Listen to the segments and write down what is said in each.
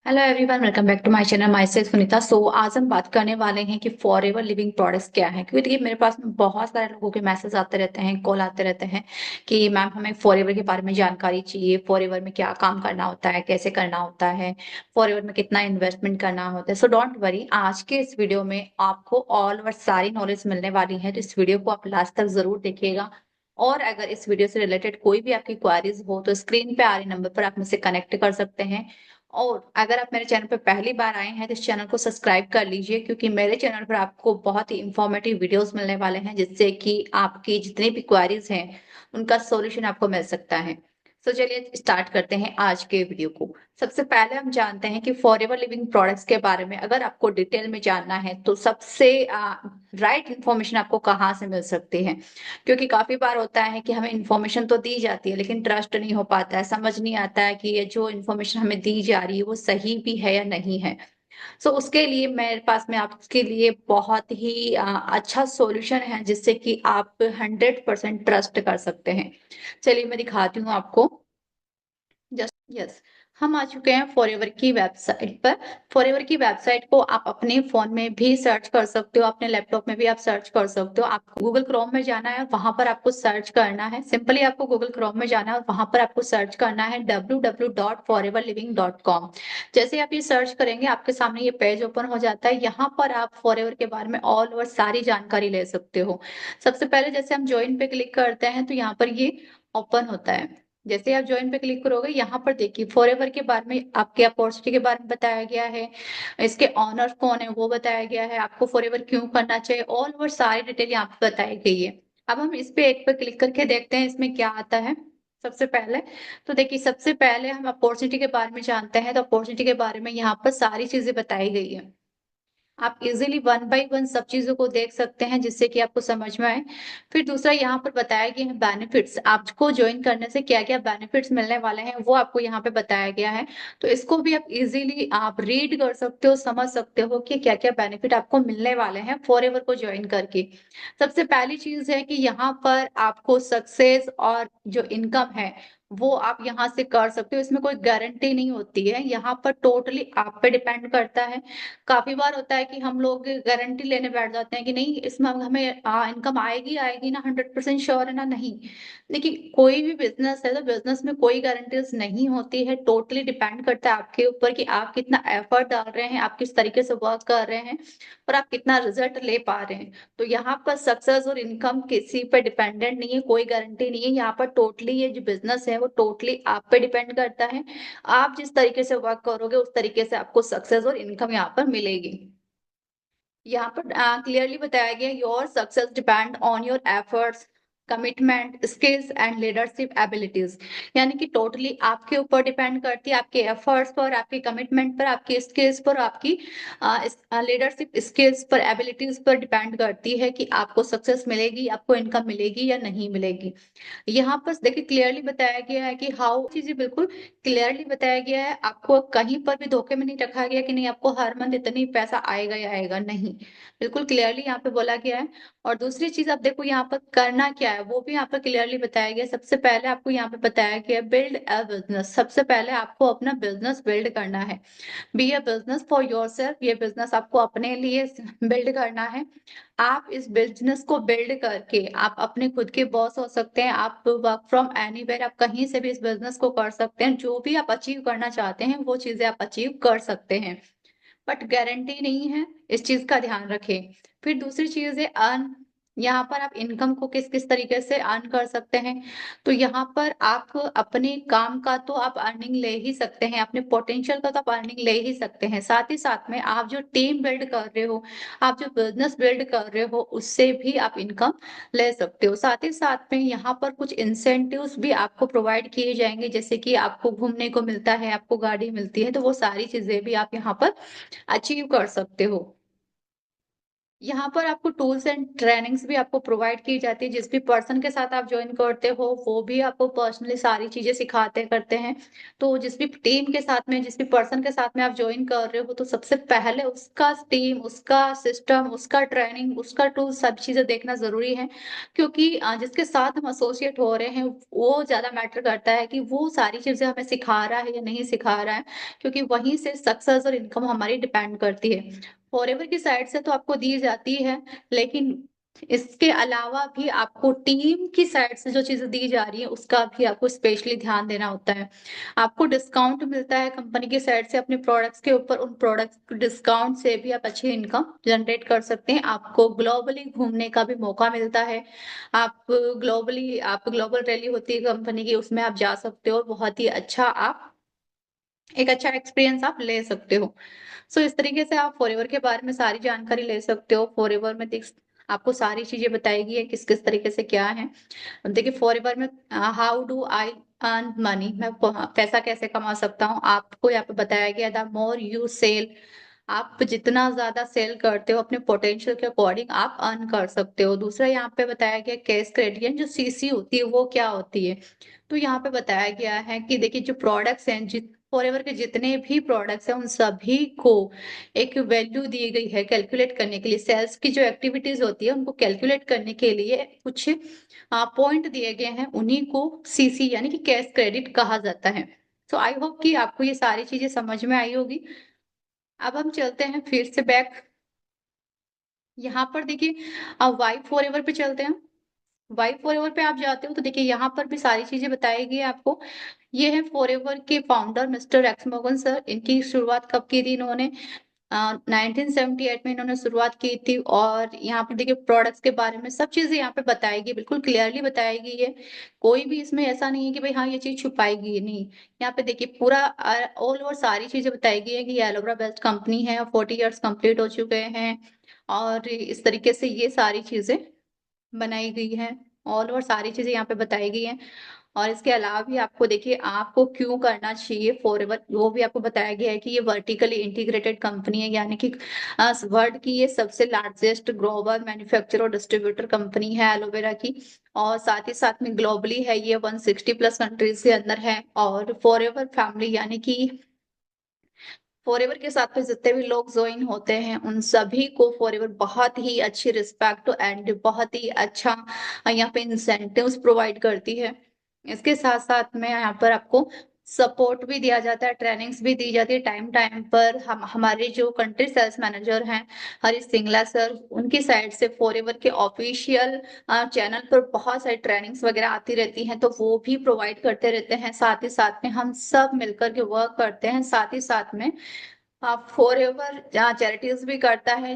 Hello everyone, welcome back to my channel. Myself Sunita. So आज हम बात करने वाले हैं कि फॉरएवर लिविंग प्रोडक्ट्स क्या है। क्योंकि देखिए, मेरे पास में बहुत सारे लोगों के मैसेज आते रहते हैं, कॉल आते रहते हैं कि मैम हमें फॉरएवर के बारे में जानकारी चाहिए। फॉरएवर में क्या काम करना होता है, कैसे करना होता है, फॉरएवर में कितना इन्वेस्टमेंट करना होता है। सो डोंट वरी, आज के इस वीडियो में आपको ऑल ओवर सारी नॉलेज मिलने वाली है। तो इस वीडियो को आप लास्ट तक जरूर देखिएगा। और अगर इस वीडियो से रिलेटेड कोई भी आपकी क्वारीज हो तो स्क्रीन पे आ रहे नंबर पर आप मुझसे कनेक्ट कर सकते हैं। और अगर आप मेरे चैनल पर पहली बार आए हैं तो इस चैनल को सब्सक्राइब कर लीजिए, क्योंकि मेरे चैनल पर आपको बहुत ही इंफॉर्मेटिव वीडियोस मिलने वाले हैं, जिससे कि आपकी जितनी भी क्वेरीज हैं उनका सॉल्यूशन आपको मिल सकता है। तो चलिए स्टार्ट करते हैं आज के वीडियो को। सबसे पहले हम जानते हैं कि फॉरएवर लिविंग प्रोडक्ट्स के बारे में अगर आपको डिटेल में जानना है तो सबसे राइट इंफॉर्मेशन आपको कहाँ से मिल सकती है। क्योंकि काफी बार होता है कि हमें इन्फॉर्मेशन तो दी जाती है लेकिन ट्रस्ट नहीं हो पाता है, समझ नहीं आता है कि ये जो इन्फॉर्मेशन हमें दी जा रही है वो सही भी है या नहीं है। सो उसके लिए मेरे पास में आपके लिए बहुत ही अच्छा सॉल्यूशन है, जिससे कि आप 100% ट्रस्ट कर सकते हैं। चलिए मैं दिखाती हूँ आपको। जस्ट यस, हम आ चुके हैं फॉरएवर की वेबसाइट पर। फॉरएवर की वेबसाइट को आप अपने फोन में भी सर्च कर सकते हो, अपने लैपटॉप में भी आप सर्च कर सकते हो। आपको गूगल क्रोम में जाना है, वहां पर आपको सर्च करना है। सिंपली आपको गूगल क्रोम में जाना है और वहां पर आपको सर्च करना है www.foreverliving.com। जैसे आप ये सर्च करेंगे आपके सामने ये पेज ओपन हो जाता है। यहाँ पर आप फॉरएवर के बारे में ऑल ओवर सारी जानकारी ले सकते हो। सबसे पहले जैसे हम ज्वाइन पे क्लिक करते हैं तो यहाँ पर ये ओपन होता है। जैसे आप ज्वाइन पे क्लिक करोगे यहाँ पर देखिए फॉरएवर के बारे में, आपके अपॉर्चुनिटी के बारे में बताया गया है। इसके ऑनर कौन है वो बताया गया है, आपको फॉरएवर क्यों करना चाहिए, ऑल ओवर सारी डिटेल यहाँ पे बताई गई है। अब हम इस पे एक पे क्लिक करके देखते हैं इसमें क्या आता है। सबसे पहले तो देखिए, सबसे पहले हम अपॉर्चुनिटी के बारे में जानते हैं। तो अपॉर्चुनिटी के बारे में यहाँ पर सारी चीजें बताई गई है। आप इजीली वन बाय वन सब चीजों को देख सकते हैं, जिससे कि आपको समझ में आए। फिर दूसरा यहाँ पर बताया गया है बेनिफिट्स, आपको ज्वाइन करने से क्या क्या बेनिफिट्स मिलने वाले हैं वो आपको यहाँ पे बताया गया है। तो इसको भी आप इजीली आप रीड कर सकते हो, समझ सकते हो कि क्या क्या बेनिफिट आपको मिलने वाले हैं फॉरएवर को ज्वाइन करके। सबसे पहली चीज है कि यहाँ पर आपको सक्सेस और जो इनकम है वो आप यहाँ से कर सकते हो। इसमें कोई गारंटी नहीं होती है, यहाँ पर टोटली आप पे डिपेंड करता है। काफी बार होता है कि हम लोग गारंटी लेने बैठ जाते हैं कि नहीं इसमें हमें इनकम आएगी आएगी ना, 100% श्योर है ना। नहीं, देखिए कोई भी बिजनेस है तो बिजनेस में कोई गारंटीज नहीं होती है। टोटली डिपेंड करता है आपके ऊपर कि आप कितना एफर्ट डाल रहे हैं, आप किस तरीके से वर्क कर रहे हैं और आप कितना रिजल्ट ले पा रहे हैं। तो यहाँ पर सक्सेस और इनकम किसी पर डिपेंडेंट नहीं है, कोई गारंटी नहीं है। यहाँ पर टोटली ये जो बिजनेस है वो टोटली आप पे डिपेंड करता है। आप जिस तरीके से वर्क करोगे उस तरीके से आपको सक्सेस और इनकम यहाँ पर मिलेगी। यहाँ पर क्लियरली बताया गया, your success depend on your efforts, commitment, skills and leadership abilities. यानी कि टोटली आपके ऊपर डिपेंड करती है, आपके एफर्ट्स पर, आपके कमिटमेंट पर, आपकी स्किल्स पर, आपकी लीडरशिप स्किल्स पर, एबिलिटीज पर डिपेंड करती है कि आपको सक्सेस मिलेगी, आपको इनकम मिलेगी या नहीं मिलेगी। यहाँ पर देखिए क्लियरली बताया गया है कि हाउ चीजें बिल्कुल क्लियरली बताया गया है। आपको कहीं पर भी धोखे में नहीं रखा गया कि नहीं आपको हर मंथ इतनी पैसा आएगा या आएगा, नहीं। बिल्कुल क्लियरली यहाँ पे बोला गया है। और दूसरी चीज आप देखो यहाँ पर करना क्या है वो भी यहाँ पर क्लियरली बताया गया है। सबसे पहले आपको यहाँ पे बताया गया है बिल्ड अ बिजनेस। सबसे पहले आपको अपना बिजनेस बिल्ड करना है। Be a business for yourself, ये बिजनेस आपको अपने लिए बिल्ड करना है। आप इस बिजनेस को बिल्ड करके आप अपने खुद के बॉस हो सकते हैं। आप वर्क फ्रॉम एनीवेयर, आप कहीं से भी इस बिजनेस को कर सकते हैं। जो भी आप अचीव करना चाहते हैं वो चीजें आप अचीव कर सकते हैं, बट गारंटी नहीं है, इस चीज का ध्यान रखें। फिर दूसरी चीज है अर्न। यहाँ पर आप इनकम को किस किस तरीके से अर्न कर सकते हैं। तो यहाँ पर आप अपने काम का तो आप अर्निंग ले ही सकते हैं, अपने पोटेंशियल का तो आप अर्निंग ले ही सकते हैं। साथ ही साथ में आप जो टीम बिल्ड कर रहे हो, आप जो बिजनेस बिल्ड कर रहे हो, उससे भी आप इनकम ले सकते हो। साथ ही साथ में यहाँ पर कुछ इंसेंटिव्स भी आपको प्रोवाइड किए जाएंगे, जैसे कि आपको घूमने को मिलता है, आपको गाड़ी मिलती है, तो वो सारी चीजें भी आप यहाँ पर अचीव कर सकते हो। यहाँ पर आपको टूल्स एंड ट्रेनिंग्स भी आपको प्रोवाइड की जाती है। जिस भी पर्सन के साथ आप जॉइन करते हो, वो भी आपको पर्सनली सारी चीज़ें सिखाते करते हैं। तो जिस भी टीम के साथ में, जिस भी पर्सन के साथ में आप जॉइन कर रहे हो, तो सबसे पहले उसका टीम, उसका सिस्टम, उसका ट्रेनिंग, उसका टूल सब चीज़ें देखना ज़रूरी है। क्योंकि जिसके साथ हम एसोसिएट हो रहे हैं, वो ज़्यादा मैटर करता है कि वो सारी चीज़ें हमें सिखा रहा है या नहीं सिखा रहा है। क्योंकि वहीं से सक्सेस और इनकम हमारी डिपेंड करती है। फॉरएवर की साइड से तो आपको दी जाती है, लेकिन इसके अलावा भी आपको टीम की साइड से जो चीज़ें दी जा रही है, उसका भी आपको स्पेशली ध्यान देना होता है। आपको डिस्काउंट मिलता है कंपनी की साइड से अपने प्रोडक्ट्स के ऊपर, उन प्रोडक्ट्स डिस्काउंट से भी आप अच्छी इनकम जनरेट कर सकते हैं। आपको ग्लोबली घूमने का भी मौका मिलता है। आप ग्लोबल रैली होती है कंपनी की, उसमें आप जा सकते हो और बहुत ही अच्छा आप एक अच्छा एक्सपीरियंस आप ले सकते हो। सो इस तरीके से आप फॉरएवर के बारे में सारी जानकारी ले सकते हो। फॉरएवर में देख आपको सारी चीजें बताएगी है किस-किस तरीके से क्या है। अब देखिए फॉरएवर में how do I earn money, मैं पैसा कैसे कमा सकता हूँ, आपको यहाँ पे बताया गया द मोर यू सेल, आप जितना ज्यादा सेल करते हो अपने पोटेंशियल के अकॉर्डिंग आप अर्न कर सकते हो। दूसरा यहाँ पे बताया गया कैश क्रेडिट जो सीसी होती है वो क्या होती है। तो यहाँ पे बताया गया है कि देखिए जो प्रोडक्ट्स हैं, जित फॉरएवर के जितने भी प्रोडक्ट्स हैं उन सभी को एक वैल्यू दी गई है कैलकुलेट करने के लिए। सेल्स की जो एक्टिविटीज होती है उनको कैलकुलेट करने के लिए कुछ पॉइंट दिए गए हैं, उन्हीं को सीसी यानी कि कैश क्रेडिट कहा जाता है। तो आई होप कि आपको ये सारी चीजें समझ में आई होगी। अब हम चलते हैं फिर से बैक, यहाँ पर देखिए अब वाई फॉरएवर पे चलते हैं। वाई फॉरएवर पे आप जाते हो तो देखिए यहाँ पर भी सारी चीजें बताएगी आपको। ये है फॉरएवर के founder mister x Morgan sir. इनकी शुरुआत कब की थी इन्होंने? 1978 में इन्होंने शुरुआत की थी। और यहाँ पर देखिए प्रोडक्ट्स के बारे में सब चीजें यहाँ पे बताएगी, बिल्कुल क्लियरली बताएगी है। कोई भी इसमें ऐसा नहीं है कि भाई हाँ ये चीज छुपाएगी, नहीं। यहाँ पे देखिए पूरा ऑल ओवर सारी चीजें बताएगी है कि ये एलोवेरा बेस्ड कंपनी है, 40 इयर्स कंप्लीट हो चुके हैं। और इस तरीके से ये सारी चीजें बनाई गई है। ऑल ओवर सारी चीजें यहाँ पे बताई गई हैं। और इसके अलावा भी आपको देखिए आपको क्यों करना चाहिए फॉरएवर, वो भी आपको बताया गया है कि ये वर्टिकली इंटीग्रेटेड कंपनी है, यानी कि वर्ल्ड की ये सबसे लार्जेस्ट ग्लोबल मैन्युफैक्चरर और डिस्ट्रीब्यूटर कंपनी है एलोवेरा की। और साथ ही साथ में ग्लोबली है, ये 160 प्लस कंट्रीज के अंदर है। और फॉरएवर फैमिली यानी कि फॉरएवर के साथ में जितने भी लोग ज्वाइन होते हैं उन सभी को फॉरएवर बहुत ही अच्छी रिस्पेक्ट एंड बहुत ही अच्छा यहाँ पे इंसेंटिव्स प्रोवाइड करती है। इसके साथ साथ में यहाँ पर आपको सपोर्ट भी दिया जाता है, ट्रेनिंग्स भी दी जाती है टाइम टाइम पर। हम हमारे जो कंट्री सेल्स मैनेजर हैं हरीश सिंगला सर, उनकी साइड से फॉरएवर के ऑफिशियल चैनल पर बहुत सारी ट्रेनिंग्स वगैरह आती रहती हैं, तो वो भी प्रोवाइड करते रहते हैं। साथ ही साथ में हम सब मिलकर के वर्क करते हैं। साथ ही साथ में फॉरएवर चैरिटीज भी करता है।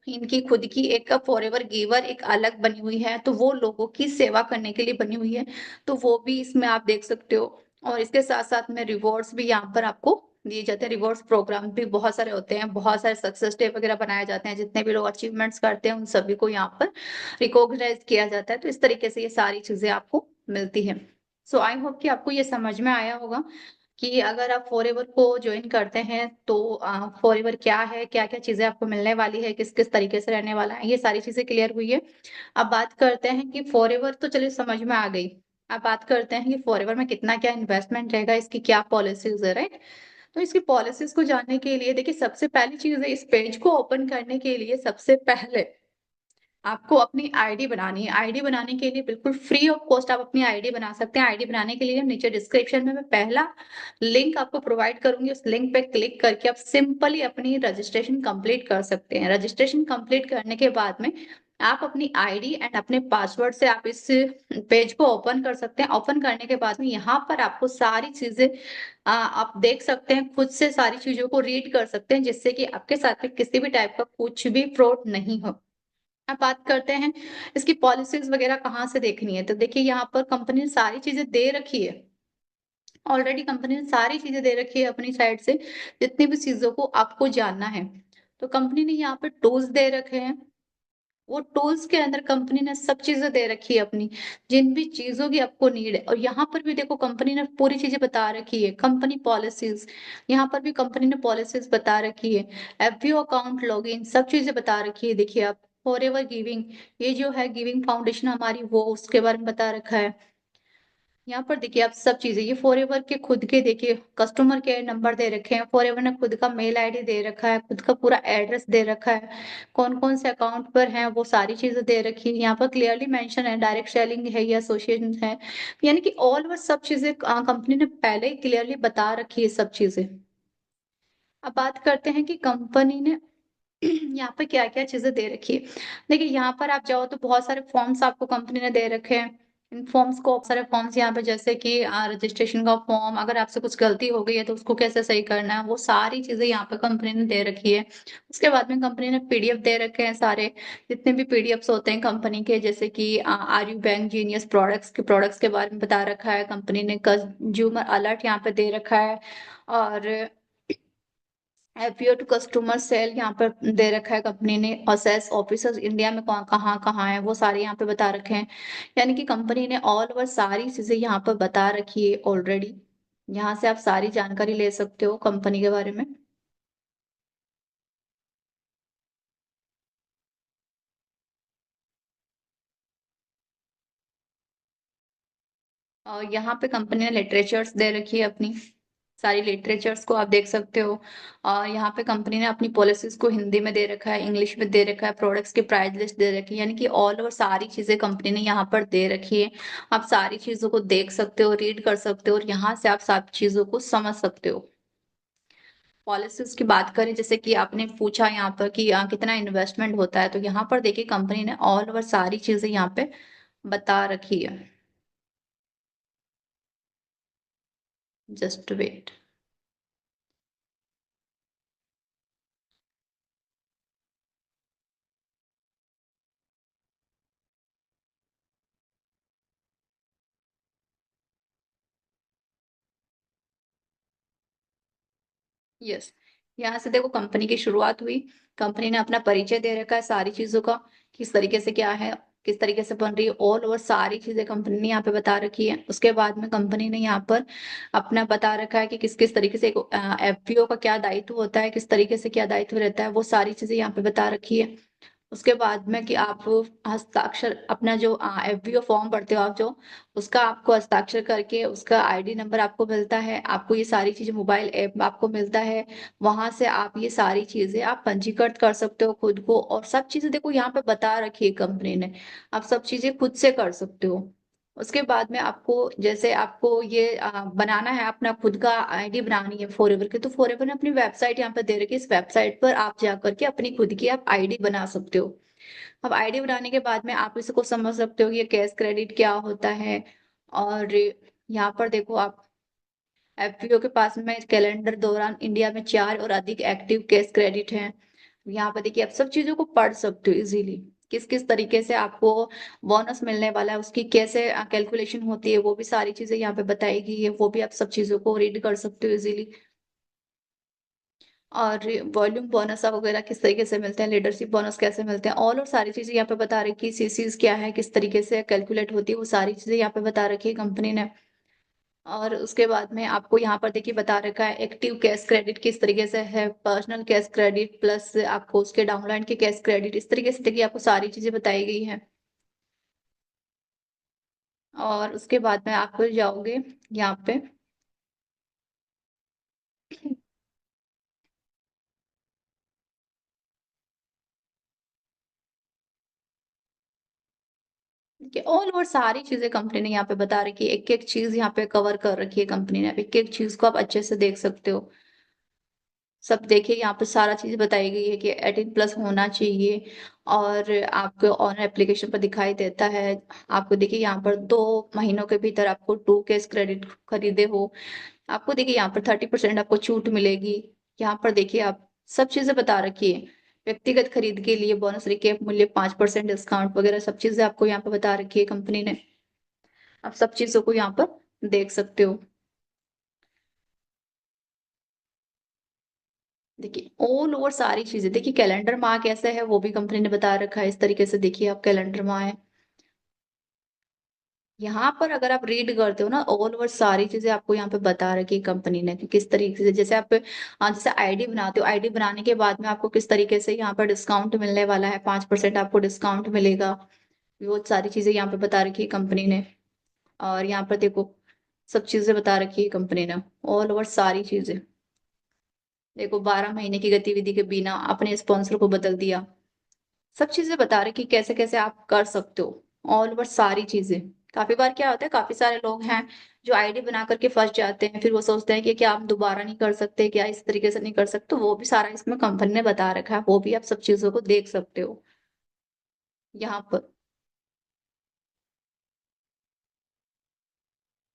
इनकी खुद की एक फॉरएवर गिवर एक अलग बनी हुई है, तो वो लोगों की सेवा करने के लिए बनी हुई है। तो वो भी इसमें आप देख सकते हो। और इसके साथ साथ में रिवॉर्ड्स भी यहाँ पर आपको दिए जाते हैं। रिवॉर्ड्स प्रोग्राम भी बहुत सारे होते हैं, बहुत सारे सक्सेस डे वगैरह बनाए जाते हैं। जितने भी लोग अचीवमेंट्स करते हैं उन सभी को यहाँ पर रिकॉग्नाइज किया जाता है। तो इस तरीके से ये सारी चीजें आपको मिलती है। सो आई होप कि आपको ये समझ में आया होगा कि अगर आप फॉरएवर को ज्वाइन करते हैं तो फॉरएवर क्या है, क्या क्या चीजें आपको मिलने वाली है, किस किस तरीके से रहने वाला है, ये सारी चीजें क्लियर हुई है। अब बात करते हैं कि फॉरएवर तो चलिए समझ में आ गई। अब बात करते हैं कि फॉरएवर में कितना क्या इन्वेस्टमेंट रहेगा, इसकी क्या पॉलिसीज है, राइट। तो इसकी पॉलिसीज को जानने के लिए देखिए सबसे पहली चीज है, इस पेज को ओपन करने के लिए सबसे पहले आपको अपनी आईडी बनानी है। आईडी बनाने के लिए बिल्कुल फ्री ऑफ कॉस्ट आप अपनी आईडी बना सकते हैं। आईडी बनाने के लिए नीचे डिस्क्रिप्शन में मैं पहला लिंक आपको प्रोवाइड करूंगी, उस लिंक पे क्लिक करके आप सिंपली अपनी रजिस्ट्रेशन कंप्लीट कर सकते हैं। रजिस्ट्रेशन कंप्लीट करने के बाद में आप अपनी आईडी एंड अपने पासवर्ड से आप इस पेज को ओपन कर सकते हैं। ओपन करने के बाद में यहाँ पर आपको सारी चीजें आप देख सकते हैं, खुद से सारी चीजों को रीड कर सकते हैं, जिससे कि आपके साथ में किसी भी टाइप का कुछ भी फ्रॉड नहीं हो। अब बात करते हैं इसकी पॉलिसीज वगैरह कहाँ से देखनी है। तो देखिए यहाँ पर कंपनी ने सारी चीजें दे रखी है। ऑलरेडी कंपनी ने सारी चीजें दे रखी है अपनी साइड से, जितनी भी चीजों को आपको जानना है। तो कंपनी ने यहाँ पर टूल्स दे रखे हैं। वो टूल्स के अंदर कंपनी ने सब चीज़ें दे रखी है अपनी, जिन भी चीज़ों की आपको नीड है और यहाँ पर भी देखो कंपनी ने पूरी चीज़ें बता रखी है, कंपनी पॉलिसीज़, यहाँ पर भी कंपनी ने पॉलिसीज़ बता रखी है, एफबीओ अकाउंट लॉगिन सब चीज़ें बता रखी है। देखिए आप फॉरएवर गिविंग, ये जो है गिविंग फाउंडेशन हमारी वो उसके बारे में बता रखा है। यहाँ पर देखिए आप सब चीज़ें ये फॉरएवर के खुद के देखिए कस्टमर केयर नंबर दे रखे हैं, फॉरएवर ने खुद का मेल आईडी दे रखा है, खुद का पूरा एड्रेस दे रखा है, कौन-कौन से अकाउंट पर हैं वो सारी चीज़ें दे रखी है। यहाँ पर क्लियरली मेंशन है डायरेक्ट सेलिंग है या एसोसिएशन है, यानी कि ऑल ओवर सब चीज़ें कंपनी ने पहले ही क्लियरली बता रखी है सब चीज़ें। अब बात करते हैं कि कंपनी ने यहाँ पे क्या-क्या चीज़ें दे रखी है। देखिए यहाँ पर आप जाओ तो बहुत सारे फॉर्म्स आपको कंपनी ने दे रखे हैं। इन फॉर्म्स को बहुत सारे फॉर्म्स यहाँ पे जैसे कि रजिस्ट्रेशन का फॉर्म, अगर आपसे कुछ गलती हो गई है तो उसको कैसे सही करना है, वो सारी चीज़ें यहाँ पे कंपनी ने दे रखी है। उसके बाद में कंपनी ने पीडीएफ दे रखे हैं सारे, जितने भी पीडीएफ्स होते हैं कंपनी के जैसे कि आरयू बैंक जीनियस प्रोडक्ट्स के बारे में बता रखा है। कंपनी ने कंज्यूमर अलर्ट यहाँ पे दे रखा है और एफपीओ टू कस्टमर सेल यहाँ पर दे रखा है कंपनी ने और सेल्स ऑफिसर्स इंडिया में कहाँ कहाँ है वो सारे यहाँ पे बता रखे हैं। यानी कि कंपनी ने ऑल ओवर सारी चीजें यहाँ पर बता रखी है ऑलरेडी। यहाँ से आप सारी जानकारी ले सकते हो कंपनी के बारे में। और यहाँ पे कंपनी ने लिटरेचर्स दे रखी है अपनी, सारी लिटरेचर्स को आप देख सकते हो। और यहाँ पे कंपनी ने अपनी पॉलिसीज को हिंदी में दे रखा है, इंग्लिश में दे रखा है, प्रोडक्ट्स की प्राइस लिस्ट दे रखी है, यानी कि ऑल ओवर सारी चीजें कंपनी ने यहाँ पर दे रखी है। आप सारी चीजों को देख सकते हो, रीड कर सकते हो और यहाँ से आप सब चीजों को समझ सकते हो। पॉलिसीज की बात करें जैसे कि आपने पूछा यहाँ पर कि कितना इन्वेस्टमेंट होता है, तो यहाँ पर देखिए कंपनी ने ऑल ओवर सारी चीजें यहाँ पे बता रखी है। Just wait. यस, यहाँ से देखो कंपनी की शुरुआत हुई। कंपनी ने अपना परिचय दे रखा है सारी चीजों का, किस तरीके से क्या है, किस तरीके से बन रही है, ऑल ओवर सारी चीजें कंपनी ने यहाँ पे बता रखी है। उसके बाद में कंपनी ने यहाँ पर अपना बता रखा है कि किस किस तरीके से एफपीओ का क्या दायित्व होता है, किस तरीके से क्या दायित्व रहता है, वो सारी चीजें यहाँ पे बता रखी है। उसके बाद में कि आप हस्ताक्षर अपना जो एफबीओ फॉर्म भरते हो आप जो, उसका आपको हस्ताक्षर करके उसका आईडी नंबर आपको मिलता है, आपको ये सारी चीजें मोबाइल ऐप आपको मिलता है, वहां से आप ये सारी चीजें आप पंजीकृत कर सकते हो खुद को और सब चीजें देखो यहाँ पे बता रखी है कंपनी ने, आप सब चीजें खुद से कर सकते हो। उसके बाद में आपको जैसे आपको ये बनाना है अपना खुद का आईडी बनानी है फॉरएवर की, तो फॉरएवर ने अपनी वेबसाइट यहाँ पर दे रखी है, इस वेबसाइट पर आप जाकर के अपनी खुद की आप आईडी बना सकते हो। अब आईडी बनाने के बाद में आप इसको समझ सकते हो कि ये कैश क्रेडिट क्या होता है। और यहाँ पर देखो आप एफपीओ के पास में कैलेंडर दौरान इंडिया में 4 और अधिक एक्टिव कैश क्रेडिट हैं। यहाँ पर देखिए आप सब चीजों को पढ़ सकते हो इजीली, किस किस तरीके से आपको बोनस मिलने वाला है, उसकी कैसे कैलकुलेशन होती है, वो भी सारी चीजें यहाँ पे बताई गई है, वो भी आप सब चीजों को रीड कर सकते हो इजीली। और वॉल्यूम बोनस वगैरह किस तरीके से मिलते हैं, लीडरशिप बोनस कैसे मिलते हैं, ऑल और सारी चीजें यहाँ पे बता रखी है, सीसीज क्या है, किस तरीके से कैलकुलेट होती है, वो सारी चीजें यहाँ पे बता रखी है कंपनी ने। और उसके बाद में आपको यहाँ पर देखिए बता रखा है एक्टिव कैश क्रेडिट किस तरीके से है, पर्सनल कैश क्रेडिट प्लस आपको उसके डाउनलाइन के कैश क्रेडिट, इस तरीके से देखिए आपको सारी चीजें बताई गई हैं। और उसके बाद में आप फिर जाओगे यहाँ पे कि ऑल ओवर सारी चीजें कंपनी ने यहाँ पे बता रखी है, एक एक चीज यहाँ पे कवर कर रखी है कंपनी ने, एक एक चीज को आप अच्छे से देख सकते हो। सब देखिए यहाँ पे सारा चीज बताई गई है कि 18 प्लस होना चाहिए और आपको ऑन एप्लीकेशन पर दिखाई देता है। आपको देखिए यहाँ पर 2 महीनों के भीतर आपको 2 केस क्रेडिट खरीदे हो, आपको देखिए यहाँ पर 30% आपको छूट मिलेगी। यहाँ पर देखिए आप सब चीजें बता रखी है, व्यक्तिगत खरीद के लिए बोनस रिकेप मूल्य 5% डिस्काउंट वगैरह सब चीजें आपको यहाँ पर बता रखी है कंपनी ने। आप सब चीजों को यहाँ पर देख सकते हो। देखिए, ऑल ओवर सारी चीज़ें देखिए कैलेंडर माह कैसा है वो भी कंपनी ने बता रखा है। इस तरीके से देखिए आप कैलेंडर माह है। यहाँ पर अगर आप रीड करते हो ना ऑल ओवर सारी चीज़ें आपको यहाँ पे बता रखी है कंपनी ने कि किस तरीके से जैसे आप जैसे आईडी बनाते हो, आईडी बनाने के बाद में आपको किस तरीके से यहाँ पर डिस्काउंट मिलने वाला है, 5% आपको डिस्काउंट मिलेगा। वो सारी चीज़ें यहाँ पे बता रखी है कंपनी ने। और यहाँ पर देखो, सब चीज़ें बता रखी है कंपनी ने, ऑल ओवर सारी चीज़ें। देखो 12 महीने की गतिविधि के बिना अपने स्पॉन्सर को बदल दिया। सब चीज़ें बता रहे कि कैसे-कैसे आप कर सकते हो, ऑल ओवर सारी चीज़ें। काफ़ी बार क्या होता है, काफ़ी सारे लोग हैं जो आईडी बना कर के फँस जाते हैं, फिर वो सोचते हैं कि क्या हम दोबारा नहीं कर सकते, क्या इस तरीके से नहीं कर सकते? तो वो भी सारा इसमें कंपनी ने बता रखा है, वो भी आप सब चीज़ों को देख सकते हो यहाँ पर।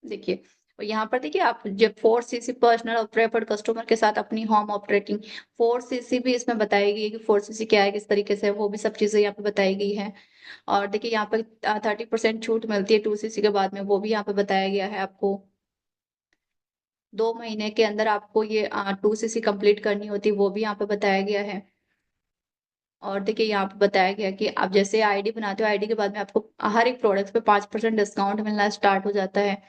देखिए, और यहाँ पर देखिए आप जब 4 सीसी पर्सनल और प्रेफर्ड कस्टमर के साथ अपनी होम ऑपरेटिंग 4 सीसी भी इसमें बताई गई है कि 4 सीसी क्या है, किस तरीके से है, वो भी सब चीज़ें यहाँ पे बताई गई हैं। और देखिए यहाँ पे 30% छूट मिलती है 2 सीसी के बाद में, वो भी यहाँ पे बताया गया है आपको। 2 महीने के अंदर आपको ये 2 सीसी कंप्लीट करनी होती है, वो भी यहाँ पे बताया गया है। और देखिए यहाँ पे बताया गया है कि आप जैसे आईडी बनाते हो, आईडी के बाद में आपको हर एक प्रोडक्ट पे 5% डिस्काउंट मिलना स्टार्ट हो जाता है।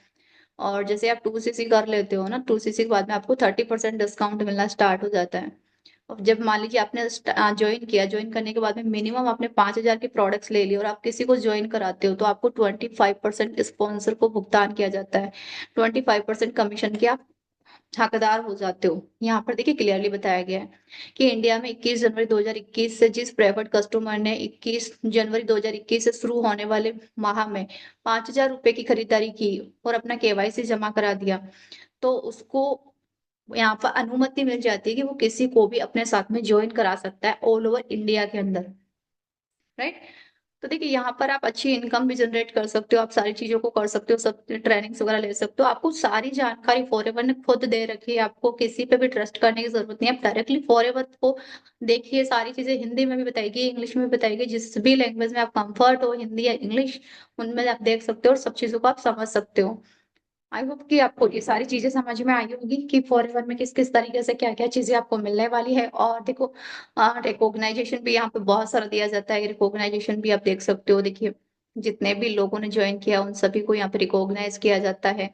और जैसे आप 2 सीसी कर लेते हो ना, 2 सीसी के बाद में आपको 30% डिस्काउंट मिलना स्टार्ट हो जाता है। अब जब मान लीजिए आपने जॉइन किया, जॉइन करने के बाद में मिनिमम आपने 5,000 के प्रोडक्ट्स ले लिए और आप किसी को जॉइन कराते हो, तो आपको 25% स्पॉन्सर को भुगतान किया जाता है। 25% कमीशन के आप हकदार हो जाते हो। यहाँ पर देखिए क्लियरली बताया गया है कि इंडिया में 21 जनवरी 2021 से जिस प्राइवेट कस्टमर ने 21 जनवरी 2021 से शुरू होने वाले माह में 5,000 रुपए की खरीदारी की और अपना केवाईसी जमा करा दिया, तो उसको यहाँ पर अनुमति मिल जाती है कि वो किसी को भी अपने साथ में जॉइन करा सकता है ऑल ओवर इंडिया के अंदर, राइट? तो देखिए यहाँ पर आप अच्छी इनकम भी जनरेट कर सकते हो, आप सारी चीज़ों को कर सकते हो, सब ट्रेनिंग्स वगैरह ले सकते हो। आपको सारी जानकारी फॉरएवर ने खुद दे रखी है, आपको किसी पे भी ट्रस्ट करने की ज़रूरत नहीं है। आप डायरेक्टली फॉरएवर को देखिए, सारी चीज़ें हिंदी में भी बताई गई, इंग्लिश में भी बताई गई, जिस भी लैंग्वेज में आप कम्फर्ट हो, हिंदी या इंग्लिश, उनमें आप देख सकते हो और सब चीज़ों को आप समझ सकते हो। आई होप कि आपको ये सारी चीज़ें समझ में आई होंगी कि फॉरएवर में किस-किस तरीके से क्या-क्या चीज़ें आपको मिलने वाली है। और देखो रिकॉग्नाइजेशन भी यहाँ पे बहुत सारा दिया जाता है, रिकॉग्नाइजेशन भी आप देख सकते हो। देखिए, जितने भी लोगों ने जॉइन किया उन सभी को यहाँ पे रिकॉग्नाइज़ किया जाता है।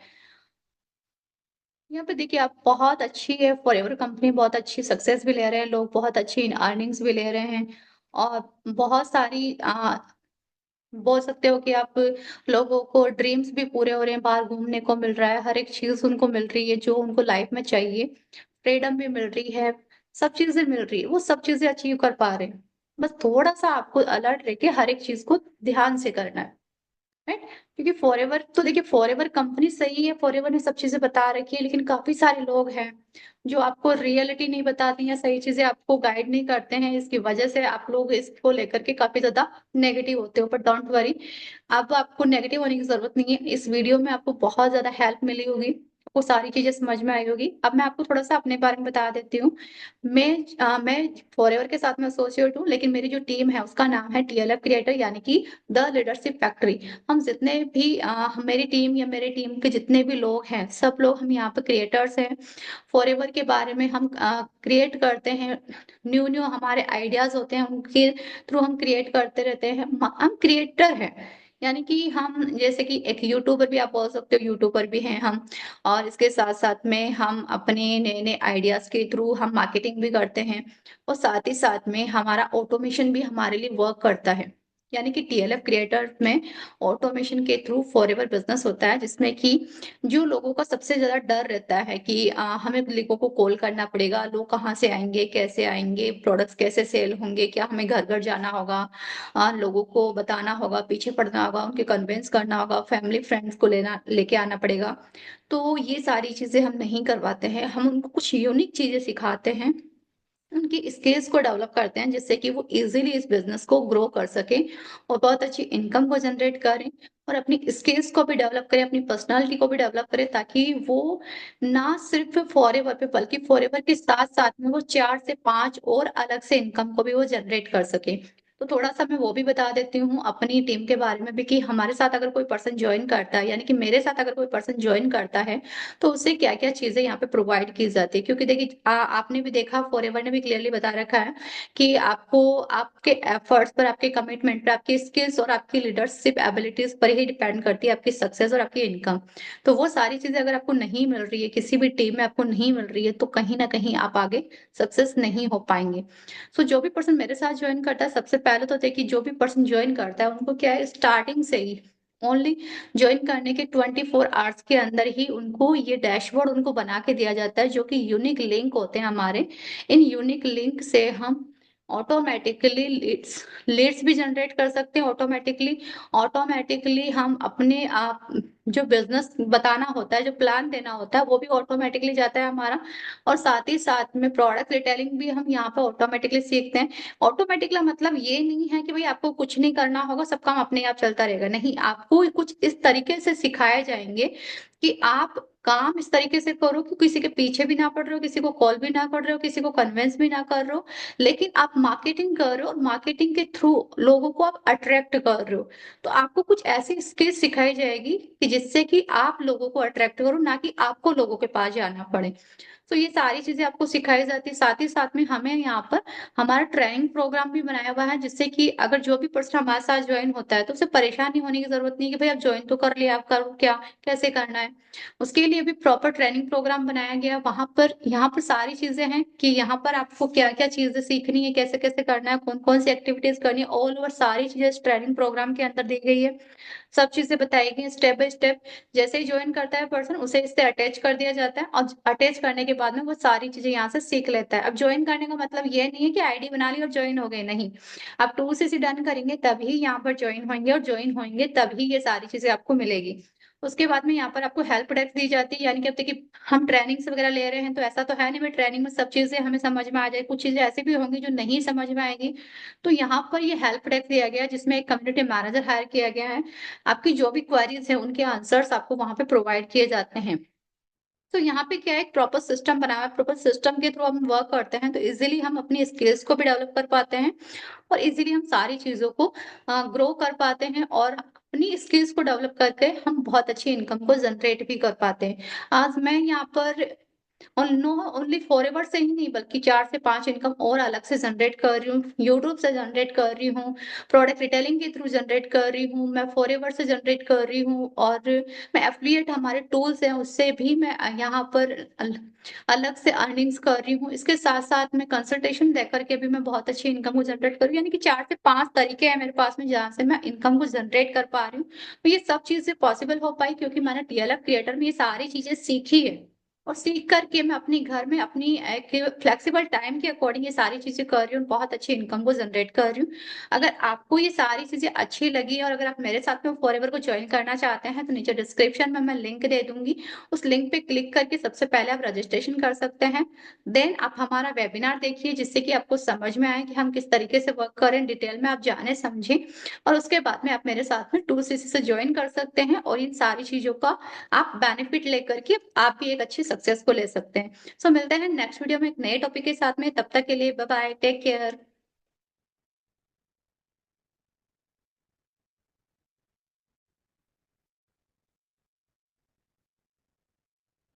यहाँ पे देखिए आप बहुत अच्छी है फॉरएवर कंपनी, बहुत अच्छी सक्सेस भी ले रहे हैं लोग, बहुत अच्छी अर्निंग्स भी ले रहे हैं और बहुत सारी बोल सकते हो कि आप लोगों को ड्रीम्स भी पूरे हो रहे हैं, बाहर घूमने को मिल रहा है, हर एक चीज़ उनको मिल रही है जो उनको लाइफ में चाहिए। फ्रीडम भी मिल रही है, सब चीज़ें मिल रही है, वो सब चीज़ें अचीव कर पा रहे हैं। बस थोड़ा-सा आपको अलर्ट रह के हर एक चीज़ को ध्यान से करना है। राइट? क्योंकि फॉरएवर तो देखिए फॉरएवर कंपनी सही है, फॉरएवर ने सब चीज़ें बता रखी है, लेकिन काफ़ी सारे लोग हैं, जो आपको रियलिटी नहीं बताते हैं, सही चीज़ें आपको गाइड नहीं करते हैं, इसकी वजह से आप लोग इसको लेकर के काफ़ी ज़्यादा नेगेटिव होते हो। बट डोंट वरी, अब आपको नेगेटिव होने की ज़रूरत नहीं है, इस वीडियो में आपको बहुत ज़्यादा हेल्प मिली होगी, आपको सारी चीज़ें समझ में आई होगी। अब मैं आपको थोड़ा-सा अपने बारे में बता देती हूँ। मैं फॉरएवर के साथ में एसोसिएट हूँ, लेकिन मेरी जो टीम है उसका नाम है टीएलएफ क्रिएटर यानी कि द लीडरशिप फैक्ट्री। हम जितने भी मेरी टीम या मेरे टीम के जितने भी लोग हैं, सब लोग हम यहाँ पे क्रिएटर्स हैं। फॉरएवर के बारे में हम क्रिएट करते हैं, न्यू-न्यू हमारे आइडियाज़ होते हैं, उनके थ्रू हम क्रिएट करते रहते हैं। हम क्रिएटर हैं, यानी कि हम जैसे कि एक यूट्यूबर भी आप बोल सकते हो, यूट्यूबर भी हैं हम। और इसके साथ-साथ में हम अपने नए-नए आइडियाज़ के थ्रू हम मार्केटिंग भी करते हैं और साथ ही साथ में हमारा ऑटोमेशन भी हमारे लिए वर्क करता है। यानी कि टीएलएफ क्रिएटर में ऑटोमेशन के थ्रू फॉरएवर बिज़नेस होता है, जिसमें कि जो लोगों का सबसे ज़्यादा डर रहता है कि हमें लोगों को कॉल करना पड़ेगा, लोग कहाँ से आएँगे, कैसे आएँगे, प्रोडक्ट्स कैसे सेल होंगे, क्या हमें घर-घर जाना होगा, लोगों को बताना होगा, पीछे पड़ना होगा, उनके कन्विंस करना होगा, फैमिली फ्रेंड्स को लेके आना पड़ेगा। तो ये सारी चीज़ें हम नहीं करवाते हैं, हम उनको कुछ यूनिक चीज़ें सिखाते हैं, उनकी स्किल्स को डेवलप करते हैं जिससे कि वो इज़िली इस बिज़नेस को ग्रो कर सकें और बहुत अच्छी इनकम को जनरेट करें और अपनी स्किल्स को भी डेवलप करें, अपनी पर्सनैलिटी को भी डेवलप करें, ताकि वो ना सिर्फ़ फॉरएवर पे बल्कि फॉरएवर के साथ-साथ में वो 4 से 5 और अलग से इनकम को भी वो जनरेट कर सकें। तो थोड़ा-सा मैं वो भी बता देती हूँ अपनी टीम के बारे में भी कि हमारे साथ अगर कोई पर्सन जॉइन करता है, यानी कि मेरे साथ अगर कोई पर्सन जॉइन करता है, तो उसे क्या-क्या चीज़ें यहाँ पे प्रोवाइड की जाती है। क्योंकि देखिए आपने भी देखा, फॉरएवर ने भी क्लियरली बता रखा है कि आपको आपके एफर्ट्स पर, आपके कमिटमेंट पे, आपकी स्किल्स और आपकी लीडरशिप एबिलिटीज़ पर ही डिपेंड करती है आपकी सक्सेस और आपकी इनकम। तो वो सारी चीज़ें अगर आपको नहीं मिल रही है, किसी भी टीम में आपको नहीं मिल रही है, तो कहीं न कहीं आप आगे सक्सेस नहीं हो पाएँगे। सो जो भी पर्सन मेरे साथ जॉइन करता है, सबसे पहले तो देखिए जो भी पर्सन जॉइन करता है उनको क्या है, स्टार्टिंग से ही ओनली जॉइन करने के 24 आवर्स के अंदर ही उनको ये डैशबोर्ड उनको बना के दिया जाता है, जो कि यूनिक लिंक होते हैं हमारे। इन यूनिक लिंक से हम ऑटोमेटिकली लीड्स भी जनरेट कर सकते हैं, ऑटोमेटिकली हम अपने आप जो बिजनेस बताना होता है, जो प्लान देना होता है, वो भी ऑटोमेटिकली जाता है हमारा। और साथ ही साथ में प्रोडक्ट रिटेलिंग भी हम यहाँ पे ऑटोमेटिकली सीखते हैं। ऑटोमेटिकली मतलब ये नहीं है कि भाई आपको कुछ नहीं करना होगा, सब काम अपने आप चलता रहेगा। नहीं, आपको कुछ इस तरीके से सिखाए जाएँगे कि आप काम इस तरीके से करो कि किसी के पीछे भी ना पड़ रहे हो, किसी को कॉल भी ना कर रहे हो, किसी को कन्विंस भी ना कर रहे हो, लेकिन आप मार्केटिंग कर रहे हो और मार्केटिंग के थ्रू लोगों को आप अट्रैक्ट कर रहे हो। तो आपको कुछ ऐसी स्किल्स सिखाई जाएगी कि जिससे कि आप लोगों को अट्रैक्ट करो, ना कि आपको लोगों के पास जाना पड़े। तो ये सारी चीज़ें आपको सिखाई जाती है। साथ ही साथ में हमें यहाँ पर हमारा ट्रेनिंग प्रोग्राम भी बनाया हुआ है, जिससे कि अगर जो भी पर्सन हमारे साथ जॉइन होता है, तो उसे परेशानी होने की ज़रूरत नहीं है कि भई अब जॉइन तो कर लिया, अब करूँ क्या? कैसे करना है? उसके लिए भी प्रॉपर ट्रेनिंग प्रोग्राम बनाया गया है। वहाँ पर यहाँ पर सारी चीज़ें हैं कि यहाँ पर आपको क्या-क्या चीज़ें सीखनी है, कैसे-कैसे करना है, कौन-कौन सी एक्टिविटीज़ करनी है, ऑल ओवर सारी चीज़ें इस ट्रेनिंग प्रोग्राम के अंदर दी गई है। सब चीज़ें बताई गई हैं स्टेप बाय स्टेप। जैसे ही जॉइन करता है पर्सन, उसे इससे अटैच कर दिया जाता है और अटैच करने के बाद में वो सारी चीज़ें यहाँ से सीख लेता है। अब जॉइन करने का मतलब ये नहीं है कि आईडी बना ली और जॉइन हो गए, नहीं। आप टूल से डन करेंगे तभी यहाँ पर जॉइन होंगे और जॉइन होंगे तभी ये सारी चीज़ें आपको मिलेगी। उसके बाद में यहाँ पर आपको हेल्प डेस्क दी जाती है, यानी कि अब देखिए हम ट्रेनिंग्स वगैरह ले रहे हैं, तो ऐसा तो है नहीं, मैं ट्रेनिंग में सब चीज़ें हमें समझ में आ जाए, कुछ चीज़ें ऐसी भी होंगी जो नहीं समझ में आएँगी। तो यहाँ पर ये हेल्प डेस्क दिया गया है, जिसमें एक कम्युनिटी मैनेजर हायर किया गया है। आपकी जो भी क्वेरीज़ हैं, उनके आंसर्स आपको वहाँ पे प्रोवाइड किए जाते हैं। तो यहाँ पे क्या है, एक प्रॉपर सिस्टम बना हुआ है, प्रॉपर सिस्टम के थ्रू हम वर्क करते हैं, तो ईज़िली हम अपनी स्किल्स को भी डेवलप कर पाते हैं और ईज़िली हम सारी चीज़ों को ग्रो कर पाते हैं और अपनी स्किल्स को डेवलप करके हम बहुत अच्छी इनकम को जनरेट भी कर पाते हैं। आज मैं यहाँ पर और नो ओनली फॉरएवर से ही नहीं, बल्कि 4 से 5 इनकम और अलग से जनरेट कर रही हूँ, यूट्यूब से जनरेट कर रही हूँ, प्रोडक्ट रिटेलिंग के थ्रू जनरेट कर रही हूँ, मैं फॉरएवर से जनरेट कर रही हूँ और मैं एफ़िलिएट हमारे टूल्स हैं उससे भी मैं यहाँ पर अलग से अर्निंग्स कर रही हूँ। इसके साथ-साथ मैं कंसल्टेशन देकर के भी मैं बहुत अच्छी इनकम को जनरेट कर रही हूँ, यानी कि 4 से 5 तरीके हैं मेरे पास में जहाँ से मैं इनकम को जनरेट कर पा रही हूँ। तो ये सब चीज़ें पॉसिबल हो पाई क्योंकि मैंने डीएलएफ क्रिएटर में ये सारी चीज़ें सीखी है। और सीख कर के मैं अपने घर में अपनी एक फ्लेक्सिबल टाइम के अकॉर्डिंग ये सारी चीज़ें कर रही हूँ, बहुत अच्छी इनकम को जनरेट कर रही हूँ। अगर आपको ये सारी चीज़ें अच्छी लगी और अगर आप मेरे साथ में फॉरएवर को जॉइन करना चाहते हैं, तो नीचे डिस्क्रिप्शन में मैं लिंक दे दूँगी। उस लिंक पे क्लिक करके सबसे पहले आप रजिस्ट्रेशन कर सकते हैं। देन आप हमारा वेबिनार देखिए, जिससे कि आपको समझ में आए कि हम किस तरीके से वर्क करें, डिटेल में आप जानें, समझें और उसके बाद में आप मेरे साथ में 2CC से जॉइन कर सकते हैं और इन सारी चीज़ों का आप बेनिफिट लेकर के आप भी एक अच्छी सक्सेस को ले सकते हैं। सो मिलते हैं नेक्स्ट वीडियो में एक नए टॉपिक के साथ में, तब तक के लिए बाय बाय, टेक केयर।